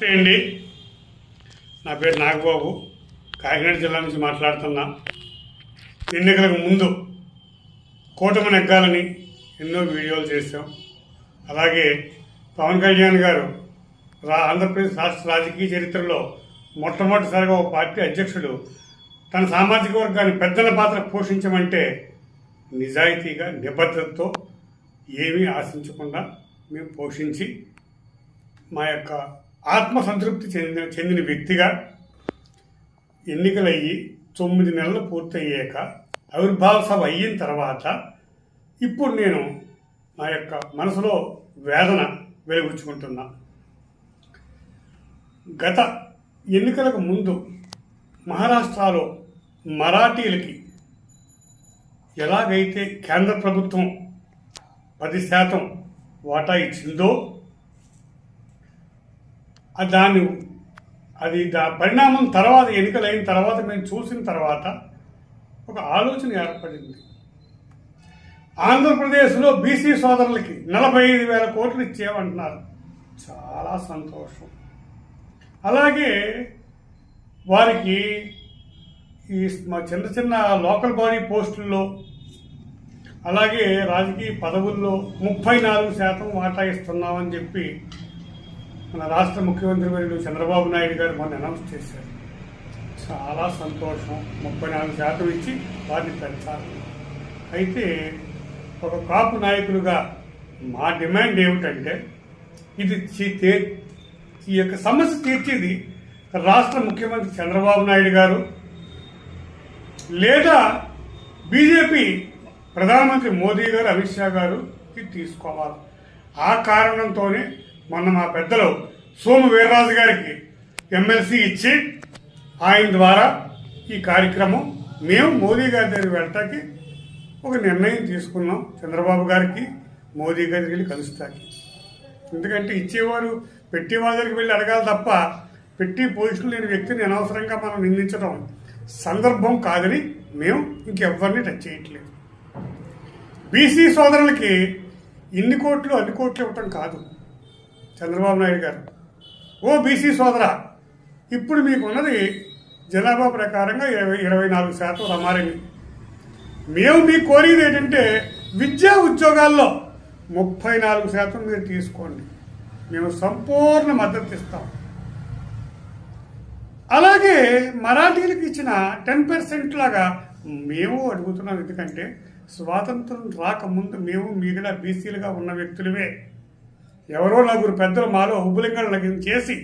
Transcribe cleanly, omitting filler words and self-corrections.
నమస్తే అండి. నా పేరు నాగబాబు, కాకినాడ జిల్లా నుంచి మాట్లాడుతున్నా. ఎన్నికలకు ముందు కూటమి నెగ్గాలని ఎన్నో వీడియోలు చేశాం. అలాగే పవన్ కళ్యాణ్ గారు ఆంధ్రప్రదేశ్ రాష్ట్ర రాజకీయ చరిత్రలో మొట్టమొదటిసారిగా ఒక పార్టీ అధ్యక్షుడు తన సామాజిక వర్గాన్ని పెద్దల పాత్ర పోషించమంటే నిజాయితీగా నిబద్ధతతో ఏమీ ఆశించకుండా మేము పోషించి మా యొక్క ఆత్మసంతృప్తి చెందిన వ్యక్తిగా ఎన్నికలయ్యి 9 నెలలు పూర్తయ్యాక ఆవిర్భావ సభ అయిన తర్వాత ఇప్పుడు నేను నా యొక్క మనసులో వేదన వెలుగుచ్చుకుంటున్నా. గత ఎన్నికలకు ముందు మహారాష్ట్రలో మరాఠీలకి ఎలాగైతే కేంద్ర ప్రభుత్వం 10% వాటా ఇచ్చిందో పరిణామం తర్వాత ఎన్నికలైన తర్వాత మేము చూసిన తర్వాత ఒక ఆలోచన ఏర్పడింది. ఆంధ్రప్రదేశ్లో బీసీ సోదరులకి 45,000 కోట్లు ఇచ్చేమంటున్నారు. చాలా సంతోషం. అలాగే వారికి ఈ చిన్న చిన్న లోకల్ బాడీ పోస్టుల్లో అలాగే రాజకీయ పదవుల్లో 34% వాటా ఇస్తున్నామని చెప్పి మన రాష్ట్ర ముఖ్యమంత్రి వర్యులు చంద్రబాబు నాయుడు గారు మొన్న అనౌన్స్ చేశారు. చాలా సంతోషం. 34% ఇచ్చి వాటిని పెంచాలి. అయితే ఒక కాపు నాయకులుగా మా డిమాండ్ ఏమిటంటే ఈ యొక్క సమస్య తీర్చేది రాష్ట్ర ముఖ్యమంత్రి చంద్రబాబు నాయుడు గారు లేదా బీజేపీ ప్రధానమంత్రి మోదీ గారు, అమిత్ షా గారు తీసుకోవాలి. ఆ కారణంతోనే మొన్న మా పెద్దలు సోము వీర్రాజు గారికి ఎమ్మెల్సీ ఇచ్చి ఆయన ద్వారా ఈ కార్యక్రమం మేము మోదీ గారి దగ్గరికి వెళ్ళటానికి ఒక నిర్ణయం తీసుకున్నాం. చంద్రబాబు గారికి మోదీ గారికి వెళ్ళి కలుస్తాకి. ఎందుకంటే ఇచ్చేవారు పెట్టేవారి దగ్గరికి వెళ్ళి అడగాలి తప్ప పెట్టి పొజిషన్ లేని వ్యక్తిని అనవసరంగా మనం నిందించడం సందర్భం కాదని మేము ఇంకెవ్వరిని టచ్ చేయట్లేదు. బీసీ సోదరులకి ఇన్ని కోట్లు అన్ని కోట్లు ఇవ్వటం కాదు. చంద్రబాబు నాయుడు గారు, ఓ బీసీ సోదర, ఇప్పుడు మీకున్నది జనాభా ప్రకారంగా 24% రమారమి. మేము మీకు కోరేది ఏంటంటే విద్యా ఉద్యోగాల్లో 34% మీరు తీసుకోండి. మేము సంపూర్ణ మద్దతు ఇస్తాం. అలాగే మరాఠీలకు ఇచ్చిన 10% లాగా మేము అడుగుతున్నాం. ఎందుకంటే స్వాతంత్రం రాకముందు మేము మిగిలిన బీసీలుగా ఉన్న వ్యక్తులమే. ఎవరో నలుగురు పెద్దలు మాలో ఉబ్బులింగం చేసి